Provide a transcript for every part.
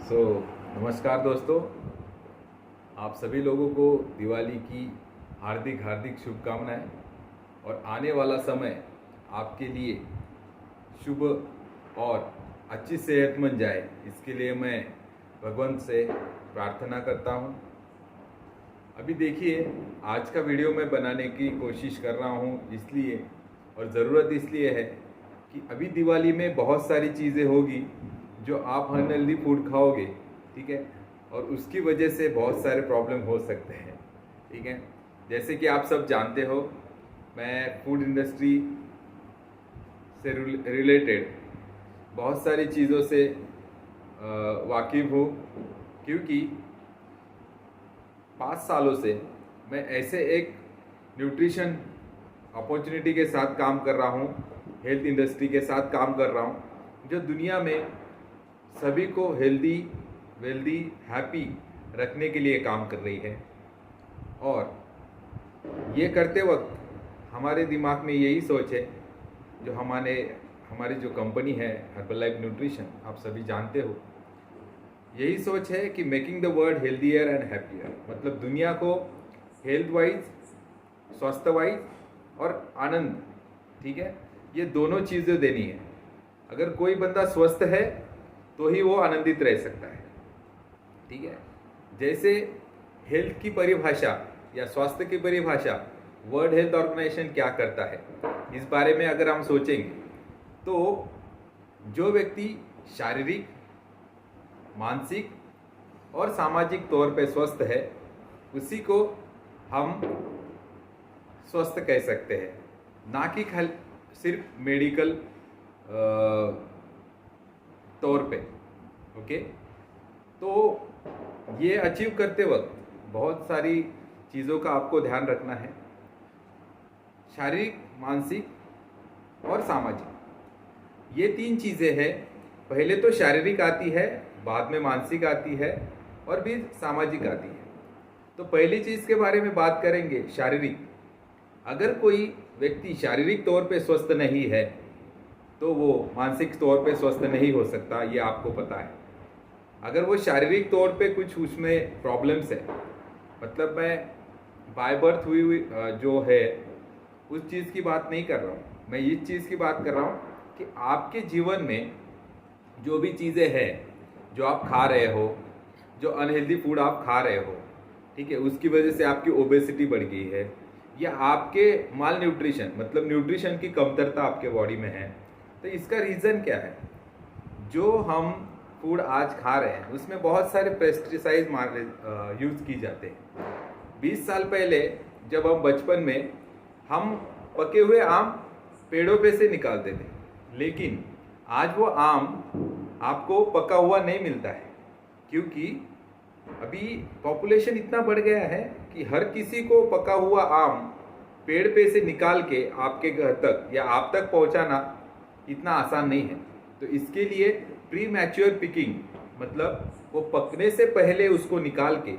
नमस्कार दोस्तों, आप सभी लोगों को दिवाली की हार्दिक हार्दिक शुभकामनाएं। और आने वाला समय आपके लिए शुभ और अच्छी सेहतमंद जाए, इसके लिए मैं भगवान से प्रार्थना करता हूं। अभी देखिए, आज का वीडियो मैं बनाने की कोशिश कर रहा हूं इसलिए, और ज़रूरत इसलिए है कि अभी दिवाली में बहुत सारी चीज़ें होगी जो आप अनहेल्दी फूड खाओगे, ठीक है, और उसकी वजह से बहुत सारे प्रॉब्लम हो सकते हैं, ठीक है। जैसे कि आप सब जानते हो, मैं फूड इंडस्ट्री से रिलेटेड बहुत सारी चीज़ों से वाकिफ़ हूँ, क्योंकि 5 सालों से मैं ऐसे एक न्यूट्रिशन अपॉर्चुनिटी के साथ काम कर रहा हूँ, हेल्थ इंडस्ट्री के साथ काम कर रहा हूँ, जो दुनिया में सभी को हेल्दी, वेल्दी, हैप्पी रखने के लिए काम कर रही है। और ये करते वक्त हमारे दिमाग में यही सोच है, जो हमारी जो कंपनी है हर्बल लाइफ न्यूट्रिशन, आप सभी जानते हो, यही सोच है कि making the world healthier and happier, मतलब दुनिया को हेल्थ वाइज, स्वास्थ्य वाइज और आनंद, ठीक है, ये दोनों चीज़ें देनी है। अगर कोई बंदा स्वस्थ है तो ही वो आनंदित रह सकता है, ठीक है। जैसे हेल्थ की परिभाषा या स्वास्थ्य की परिभाषा वर्ल्ड हेल्थ ऑर्गेनाइजेशन क्या करता है, इस बारे में अगर हम सोचेंगे तो जो व्यक्ति शारीरिक, मानसिक और सामाजिक तौर पे स्वस्थ है, उसी को हम स्वस्थ कह सकते हैं, ना कि सिर्फ मेडिकल तौर पे। ओके, तो ये अचीव करते वक्त बहुत सारी चीज़ों का आपको ध्यान रखना है, शारीरिक, मानसिक और सामाजिक, ये 3 चीज़ें हैं। पहले तो शारीरिक आती है, बाद में मानसिक आती है और फिर सामाजिक आती है। तो पहली चीज़ के बारे में बात करेंगे, शारीरिक। अगर कोई व्यक्ति शारीरिक तौर पे स्वस्थ नहीं है तो वो मानसिक तौर पे स्वस्थ नहीं हो सकता, ये आपको पता है। अगर वो शारीरिक तौर पे कुछ उसमें प्रॉब्लम्स है, मतलब मैं बाय बर्थ हुई जो है उस चीज़ की बात नहीं कर रहा हूँ, मैं इस चीज़ की बात कर रहा हूँ कि आपके जीवन में जो भी चीज़ें हैं जो आप खा रहे हो, जो अनहेल्दी फूड आप खा रहे हो, ठीक है, उसकी वजह से आपकी ओबेसिटी बढ़ गई है, या आपके माल न्यूट्रिशन, मतलब न्यूट्रिशन की कमतरता आपके बॉडी में है, तो इसका रीज़न क्या है? जो हम फूड आज खा रहे हैं उसमें बहुत सारे पेस्टिसाइड यूज़ की जाते हैं। 20 साल पहले जब हम बचपन में, हम पके हुए आम पेड़ों पे से निकालते थे, लेकिन आज वो आम आपको पका हुआ नहीं मिलता है, क्योंकि अभी पॉपुलेशन इतना बढ़ गया है कि हर किसी को पका हुआ आम पेड़ पे से निकाल के आपके घर तक या आप तक पहुंचाना इतना आसान नहीं है। तो इसके लिए प्री मैच्योर पिकिंग, मतलब वो पकने से पहले उसको निकाल के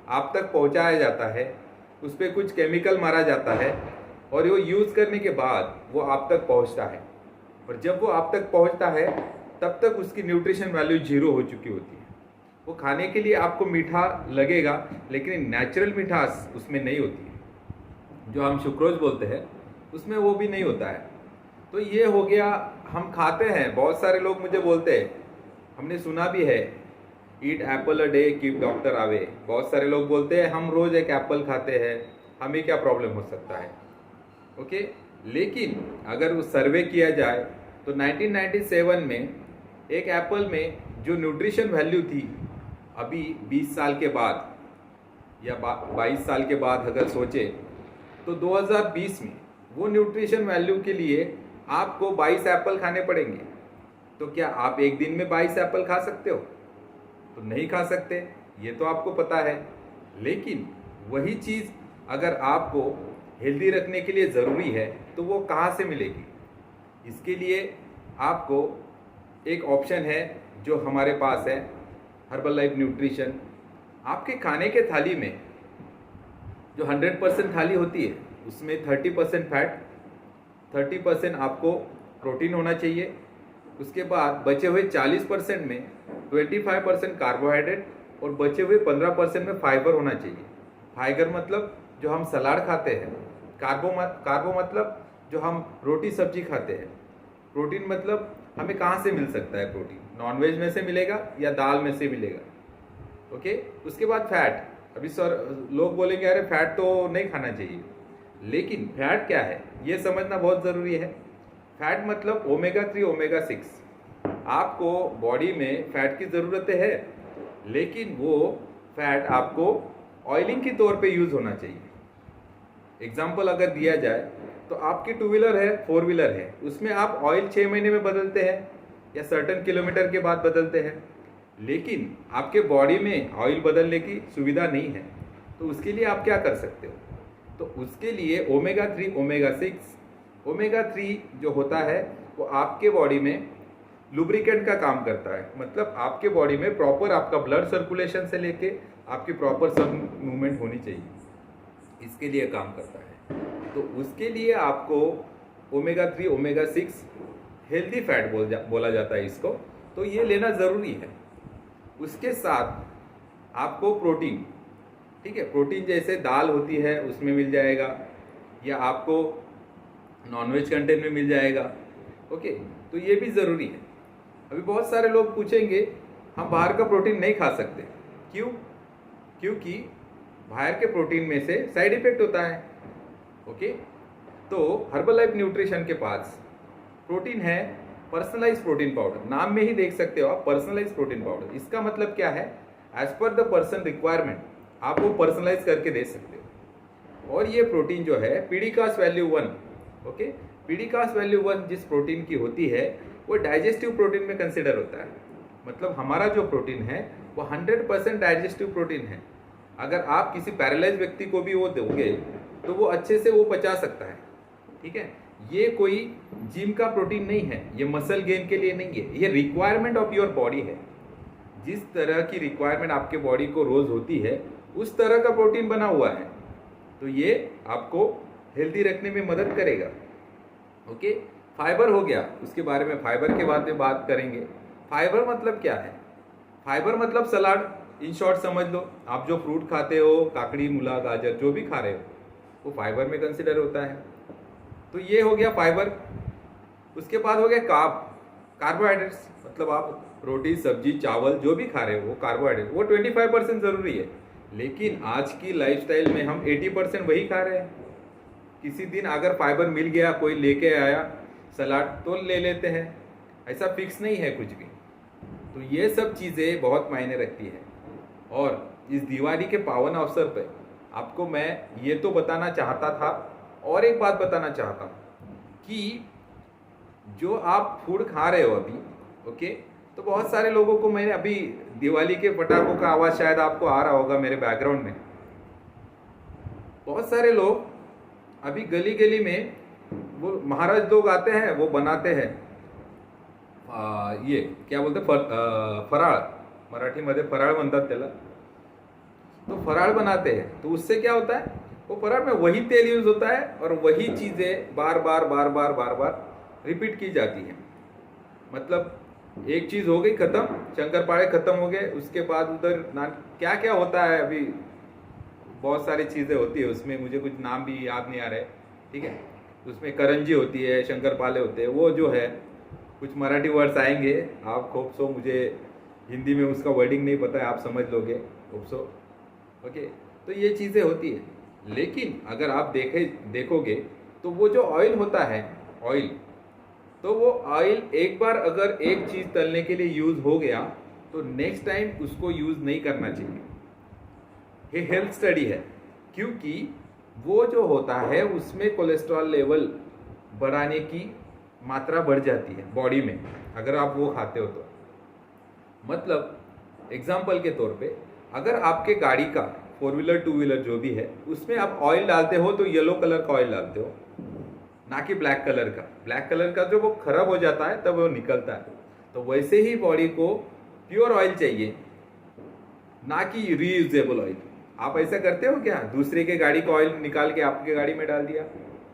आप तक पहुंचाया जाता है, उस पर कुछ केमिकल मारा जाता है और वो यूज़ करने के बाद वो आप तक पहुंचता है। और जब वो आप तक पहुंचता है तब तक उसकी न्यूट्रिशन वैल्यू 0 हो चुकी होती है। वो खाने के लिए आपको मीठा लगेगा, लेकिन नेचुरल मिठास उसमें नहीं होती है, जो हम सुक्रोज बोलते हैं उसमें वो भी नहीं होता है। तो ये हो गया, हम खाते हैं, बहुत सारे लोग मुझे बोलते हैं, हमने सुना भी है, ईट Apple a day keep doctor away. बहुत सारे लोग बोलते हैं हम रोज़ एक एप्पल खाते हैं, हमें क्या प्रॉब्लम हो सकता है। ओके, लेकिन अगर वो सर्वे किया जाए तो 1997 में एक एप्पल में जो न्यूट्रिशन वैल्यू थी, अभी 20 साल के बाद या 22 साल के बाद अगर सोचे तो 2020 में वो न्यूट्रिशन वैल्यू के लिए आपको 22 एप्पल खाने पड़ेंगे। तो क्या आप एक दिन में 22 एप्पल खा सकते हो? तो नहीं खा सकते, ये तो आपको पता है। लेकिन वही चीज़ अगर आपको हेल्दी रखने के लिए ज़रूरी है तो वो कहाँ से मिलेगी? इसके लिए आपको एक ऑप्शन है जो हमारे पास है, हर्बल लाइफ न्यूट्रिशन। आपके खाने के थाली में जो 100% थाली होती है उसमें 30% फैट, 30% आपको प्रोटीन होना चाहिए उसके बाद बचे हुए 40% में 25% कार्बोहाइड्रेट और बचे हुए 15% में फाइबर होना चाहिए। फाइबर मतलब जो हम सलाद खाते हैं, कार्बो मतलब जो हम रोटी सब्जी खाते हैं, प्रोटीन मतलब हमें कहाँ से मिल सकता है प्रोटीन, नॉनवेज में से मिलेगा या दाल में से मिलेगा। ओके, उसके बाद फैट। अभी सर लोग बोलेंगे अरे फैट तो नहीं खाना चाहिए, लेकिन फैट क्या है ये समझना बहुत ज़रूरी है। फैट मतलब ओमेगा 3 ओमेगा 6। आपको बॉडी में फैट की ज़रूरत है, लेकिन वो फैट आपको ऑयलिंग के तौर पे यूज़ होना चाहिए। एग्जाम्पल अगर दिया जाए तो आपकी 2 व्हीलर है, 4 व्हीलर है, उसमें आप ऑयल 6 महीने में बदलते हैं या सर्टन किलोमीटर के बाद बदलते हैं, लेकिन आपके बॉडी में ऑयल बदलने की सुविधा नहीं है। तो उसके लिए आप क्या कर सकते हो, तो उसके लिए ओमेगा 3 ओमेगा 6, ओमेगा 3 जो होता है वो आपके बॉडी में लुब्रिकेंट का काम करता है। मतलब आपके बॉडी में प्रॉपर आपका ब्लड सर्कुलेशन से लेके आपकी प्रॉपर सब मूवमेंट होनी चाहिए, इसके लिए काम करता है। तो उसके लिए आपको ओमेगा 3 ओमेगा 6 हेल्दी फैट बोला जाता है इसको, तो ये लेना ज़रूरी है। उसके साथ आपको प्रोटीन, ठीक है, प्रोटीन जैसे दाल होती है उसमें मिल जाएगा, या आपको नॉनवेज कंटेंट में मिल जाएगा। ओके, तो ये भी ज़रूरी है। अभी बहुत सारे लोग पूछेंगे हम बाहर का प्रोटीन नहीं खा सकते, क्यों? क्योंकि बाहर के प्रोटीन में से साइड इफेक्ट होता है। ओके, तो हर्बल लाइफ न्यूट्रिशन के पास प्रोटीन है पर्सनलाइज प्रोटीन पाउडर, नाम में ही देख सकते हो आप, पर्सनलाइज प्रोटीन पाउडर। इसका मतलब क्या है, as per the person requirement आप वो पर्सनलाइज करके दे सकते हो। और ये प्रोटीन जो है पीडीकास वैल्यू 1, ओके, पीडीकास वैल्यू 1 जिस प्रोटीन की होती है वो डाइजेस्टिव प्रोटीन में कंसिडर होता है। मतलब हमारा जो प्रोटीन है वो 100% डाइजेस्टिव प्रोटीन है। अगर आप किसी पैरालाइज व्यक्ति को भी वो दोगे तो वो अच्छे से वो पचा सकता है, ठीक है। ये कोई जिम का प्रोटीन नहीं है, ये मसल गेन के लिए नहीं है, ये रिक्वायरमेंट ऑफ योर बॉडी है। जिस तरह की रिक्वायरमेंट आपके बॉडी को रोज होती है उस तरह का प्रोटीन बना हुआ है, तो ये आपको हेल्दी रखने में मदद करेगा। ओके, फाइबर हो गया, उसके बारे में फाइबर के बाद में बात करेंगे। फाइबर मतलब क्या है, फाइबर मतलब सलाद, इन शॉर्ट समझ लो। आप जो फ्रूट खाते हो, काकड़ी मूला गाजर जो भी खा रहे हो वो फाइबर में कंसिडर होता है। तो ये हो गया फाइबर। उसके बाद हो गया कार्बोहाइड्रेट्स, मतलब आप रोटी सब्जी चावल जो भी खा रहे हो वो कार्बोहाइड्रेट, वो 25% ज़रूरी है। लेकिन आज की लाइफस्टाइल में हम 80% वही खा रहे हैं। किसी दिन अगर फाइबर मिल गया, कोई लेके आया सलाद तो ले लेते हैं, ऐसा फिक्स नहीं है कुछ भी। तो ये सब चीज़ें बहुत मायने रखती है। और इस दिवाली के पावन अवसर पर आपको मैं ये तो बताना चाहता था, और एक बात बताना चाहता हूँ कि जो आप फूड खा रहे हो अभी, ओके, तो बहुत सारे लोगों को मैंने अभी दिवाली के पटाखों का आवाज़ शायद आपको आ रहा होगा मेरे बैकग्राउंड में। बहुत सारे लोग अभी गली गली में वो महाराज लोग आते हैं, वो बनाते हैं ये क्या बोलते फराळ, मराठीमध्ये फराळ म्हणतात त्याला। तो फराळ बनाते हैं, तो उससे क्या होता है, वो फराळ में वही तेल यूज होता है और वही चीज़ें बार बार बार बार बार बार रिपीट की जाती हैं। मतलब एक चीज़ हो गई ख़त्म, शंकरपाळे ख़त्म हो गए, उसके बाद उधर क्या क्या होता है, अभी बहुत सारी चीज़ें होती है उसमें, मुझे कुछ नाम भी याद नहीं आ रहे, ठीक है। उसमें करंजी होती है, शंकरपाले होते हैं, वो जो है कुछ मराठी वर्ड्स आएंगे, आप होप सो, मुझे हिंदी में उसका वर्डिंग नहीं पता है, आप समझ लोगे होप सो, ओके। तो ये चीज़ें होती है, लेकिन अगर आप देखोगे तो वो जो ऑयल होता है, ऑयल, तो वो ऑयल एक बार अगर एक चीज़ तलने के लिए यूज़ हो गया तो नेक्स्ट टाइम उसको यूज़ नहीं करना चाहिए। ये हेल्थ स्टडी है, क्योंकि वो जो होता है उसमें कोलेस्ट्रॉल लेवल बढ़ाने की मात्रा बढ़ जाती है बॉडी में अगर आप वो खाते हो तो। मतलब एग्जाम्पल के तौर पे, अगर आपके गाड़ी का 4 व्हीलर 2 व्हीलर जो भी है उसमें आप ऑयल डालते हो तो येलो कलर का ऑयल डालते हो, ना कि ब्लैक कलर का। ब्लैक कलर का जो वो खराब हो जाता है तब वो निकलता है। तो वैसे ही बॉडी को प्योर ऑयल चाहिए, ना कि रीयूजेबल ऑयल। आप ऐसा करते हो क्या, दूसरे के गाड़ी का ऑयल निकाल के आपके गाड़ी में डाल दिया,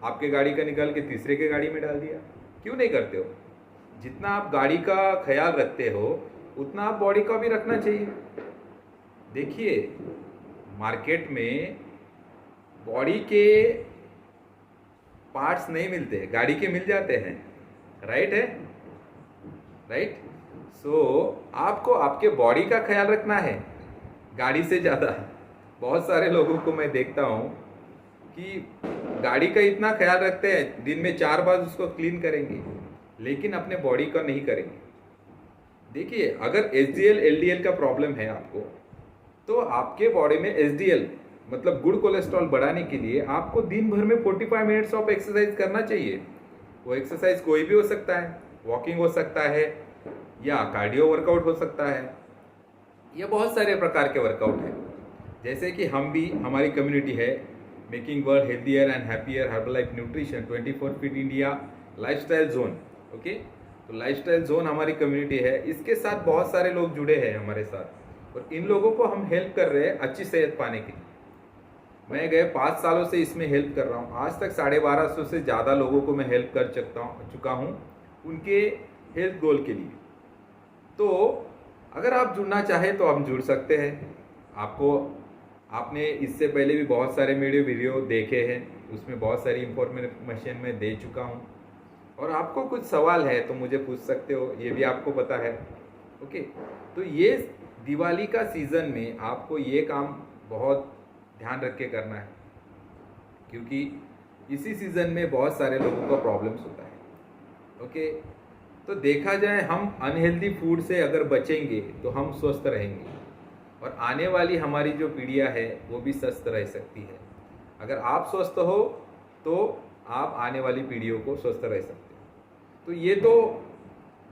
आपके गाड़ी का निकाल के तीसरे के गाड़ी में डाल दिया, क्यों नहीं करते हो? जितना आप गाड़ी का ख्याल रखते हो उतना आप बॉडी का भी रखना चाहिए। देखिए, मार्केट में बॉडी के पार्ट्स नहीं मिलते, गाड़ी के मिल जाते हैं। राइट है, राइट। सो आपको आपके बॉडी का ख्याल रखना है गाड़ी से ज़्यादा। बहुत सारे लोगों को मैं देखता हूँ कि गाड़ी का इतना ख्याल रखते हैं, दिन में 4 बार उसको क्लीन करेंगे, लेकिन अपने बॉडी का नहीं करेंगे। देखिए, अगर एचडीएल एलडीएल का प्रॉब्लम है आपको, तो आपके बॉडी में एचडीएल मतलब गुड कोलेस्ट्रॉल बढ़ाने के लिए आपको दिन भर में 45 मिनट्स ऑफ एक्सरसाइज करना चाहिए। वो एक्सरसाइज कोई भी हो सकता है, वॉकिंग हो सकता है या कार्डियो वर्कआउट हो सकता है, ये बहुत सारे प्रकार के वर्कआउट हैं। जैसे कि हम भी, हमारी कम्युनिटी है making world healthier and happier Herbalife nutrition 24 fit India lifestyle zone. Okay, तो लाइफस्टाइल जोन हमारी कम्युनिटी है, इसके साथ बहुत सारे लोग जुड़े हैं हमारे साथ, और इन लोगों को हम हेल्प कर रहे हैं अच्छी सेहत पाने के लिए। मैं गए 5 सालों से इसमें हेल्प कर रहा हूँ। आज तक 1250 से ज़्यादा लोगों को मैं हेल्प कर चुका हूँ उनके हेल्थ गोल के लिए। तो अगर आप जुड़ना चाहें तो हम जुड़ सकते हैं। आपने इससे पहले भी बहुत सारे मेरे वीडियो देखे हैं, उसमें बहुत सारी इंफॉर्मेशन मैं दे चुका हूँ, और आपको कुछ सवाल है तो मुझे पूछ सकते हो, ये भी आपको पता है। ओके, तो ये दिवाली का सीज़न में आपको ये काम बहुत ध्यान रख के करना है, क्योंकि इसी सीज़न में बहुत सारे लोगों का प्रॉब्लम्स होता है। ओके, तो देखा जाए हम अनहेल्दी फूड से अगर बचेंगे तो हम स्वस्थ रहेंगे, और आने वाली हमारी जो पीढ़ियाँ है वो भी स्वस्थ रह सकती है। अगर आप स्वस्थ हो तो आप आने वाली पीढ़ियों को स्वस्थ रह सकते हो। तो ये तो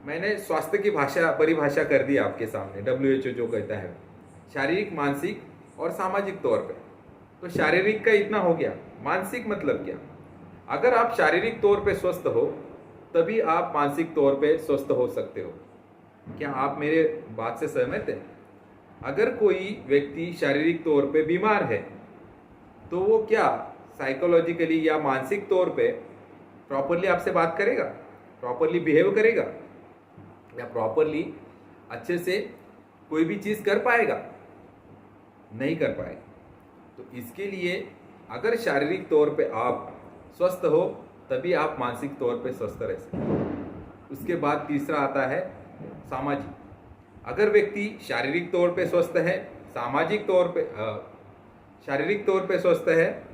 मैंने स्वास्थ्य की परिभाषा कर दी आपके सामने, WHO जो कहता है शारीरिक, मानसिक और सामाजिक तौर पे। तो शारीरिक का इतना हो गया, मानसिक मतलब क्या? अगर आप शारीरिक तौर पे स्वस्थ हो तभी आप मानसिक तौर पे स्वस्थ हो सकते हो। क्या आप मेरे बात से सहमत हैं? अगर कोई व्यक्ति शारीरिक तौर पे बीमार है तो वो क्या साइकोलॉजिकली या मानसिक तौर पे प्रॉपरली आपसे बात करेगा, प्रॉपरली बिहेव करेगा, या प्रॉपरली अच्छे से कोई भी चीज़ कर पाएगा? नहीं कर पाएगा। तो इसके लिए अगर शारीरिक तौर पे आप स्वस्थ हो तभी आप मानसिक तौर पे स्वस्थ रह सकते हो। उसके बाद तीसरा आता है सामाजिक। अगर व्यक्ति शारीरिक तौर पे स्वस्थ है, शारीरिक तौर पे स्वस्थ है,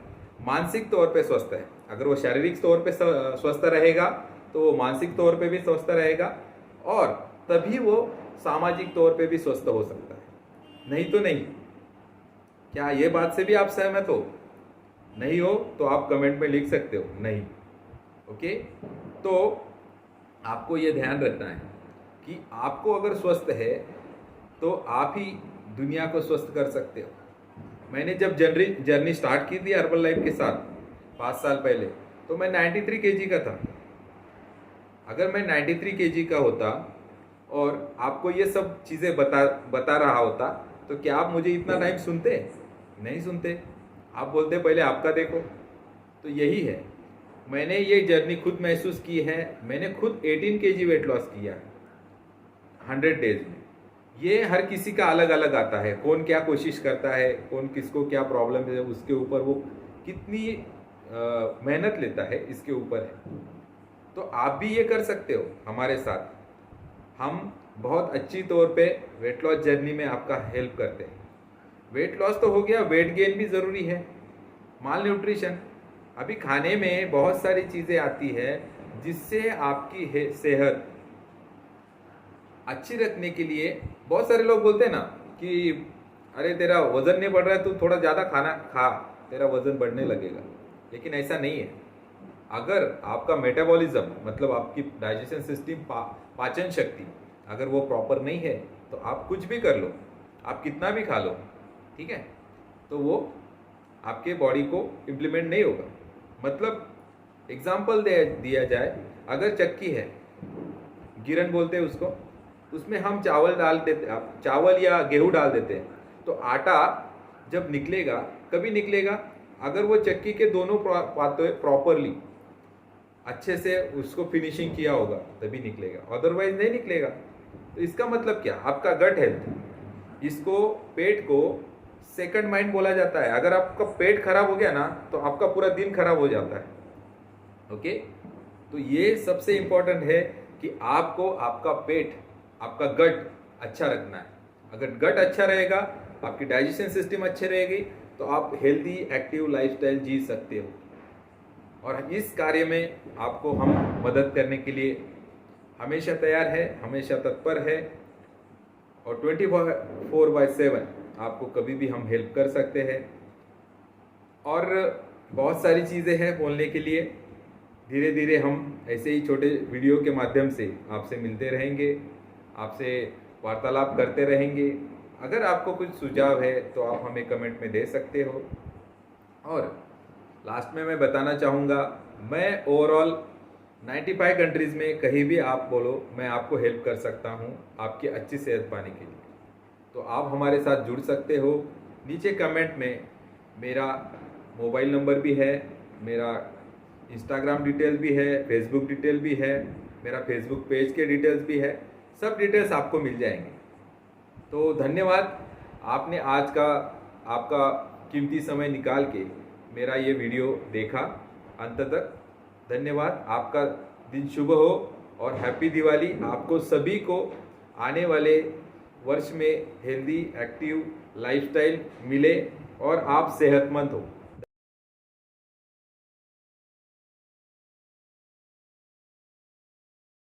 मानसिक तौर पे स्वस्थ है, अगर वो शारीरिक तौर पे स्वस्थ रहेगा तो वो मानसिक तौर पे भी स्वस्थ रहेगा, और तभी वो सामाजिक तौर पे भी स्वस्थ हो सकता है, नहीं तो नहीं। क्या ये बात से भी आप सहमत हो? नहीं हो तो आप कमेंट में लिख सकते हो नहीं। ओके, तो आपको ये ध्यान रखना है कि आपको अगर स्वस्थ है तो आप ही दुनिया को स्वस्थ कर सकते हो। मैंने जब जर्नी स्टार्ट की थी हर्बल लाइफ के साथ 5 साल पहले, तो मैं 93 केजी का था। अगर मैं 93 केजी का होता और आपको ये सब चीज़ें बता रहा होता तो क्या आप मुझे इतना टाइम सुनते? नहीं सुनते। आप बोलते पहले आपका देखो। तो यही है, मैंने ये जर्नी खुद महसूस की है। मैंने खुद 18 केजी वेट लॉस किया 100 डेज में। ये हर किसी का अलग अलग आता है, कौन क्या कोशिश करता है, कौन किसको क्या प्रॉब्लम है, उसके ऊपर वो कितनी मेहनत लेता है, इसके ऊपर है। तो आप भी ये कर सकते हो हमारे साथ। हम बहुत अच्छी तौर पे वेट लॉस जर्नी में आपका हेल्प करते हैं। वेट लॉस तो हो गया, वेट गेन भी ज़रूरी है। माल न्यूट्रिशन, अभी खाने में बहुत सारी चीज़ें आती है जिससे आपकी सेहत अच्छी रखने के लिए। बहुत सारे लोग बोलते हैं ना कि अरे तेरा वज़न नहीं बढ़ रहा है, तू थोड़ा ज़्यादा खाना खा, तेरा वज़न बढ़ने लगेगा। लेकिन ऐसा नहीं है। अगर आपका मेटाबॉलिज्म मतलब आपकी डाइजेशन सिस्टम, पाचन शक्ति अगर वो प्रॉपर नहीं है तो आप कुछ भी कर लो, आप कितना भी खा लो, ठीक है, तो वो आपके बॉडी को इम्प्लीमेंट नहीं होगा। मतलब एग्जाम्पल दिया जाए, अगर चक्की है, गिरन बोलते हैं उसको, उसमें हम चावल या गेहूँ डाल देते हैं, तो आटा जब निकलेगा, कभी निकलेगा अगर वो चक्की के दोनों पाते प्रॉपरली अच्छे से उसको फिनिशिंग किया होगा तभी निकलेगा, अदरवाइज नहीं निकलेगा। तो इसका मतलब क्या, आपका गट हेल्थ, इसको पेट को सेकंड माइंड बोला जाता है। अगर आपका पेट खराब हो गया ना तो आपका पूरा दिन खराब हो जाता है। ओके, तो ये सबसे इंपॉर्टेंट है कि आपको आपका पेट, आपका गट अच्छा रखना है। अगर गट अच्छा रहेगा, आपकी डाइजेशन सिस्टम अच्छे रहेगी, तो आप हेल्दी एक्टिव लाइफस्टाइल जी सकते हो। और इस कार्य में आपको हम मदद करने के लिए हमेशा तैयार है, हमेशा तत्पर है, और 24/7 आपको कभी भी हम हेल्प कर सकते हैं। और बहुत सारी चीज़ें हैं बोलने के लिए। धीरे धीरे हम ऐसे ही छोटे वीडियो के माध्यम से आपसे मिलते रहेंगे, आपसे वार्तालाप करते रहेंगे। अगर आपको कुछ सुझाव है तो आप हमें कमेंट में दे सकते हो। और लास्ट में मैं बताना चाहूँगा, मैं ओवरऑल 95 कंट्रीज़ में कहीं भी आप बोलो, मैं आपको हेल्प कर सकता हूँ आपकी अच्छी सेहत पाने के लिए। तो आप हमारे साथ जुड़ सकते हो। नीचे कमेंट में मेरा मोबाइल नंबर भी है, मेरा इंस्टाग्राम डिटेल भी है, फेसबुक डिटेल भी है, मेरा फेसबुक पेज के डिटेल्स भी है, सब डिटेल्स आपको मिल जाएंगे। तो धन्यवाद, आपने आज का आपका कीमती समय निकाल के मेरा ये वीडियो देखा अंत तक। धन्यवाद, आपका दिन शुभ हो और हैप्पी दिवाली। आपको सभी को आने वाले वर्ष में हेल्दी एक्टिव लाइफस्टाइल मिले और आप सेहतमंद हो।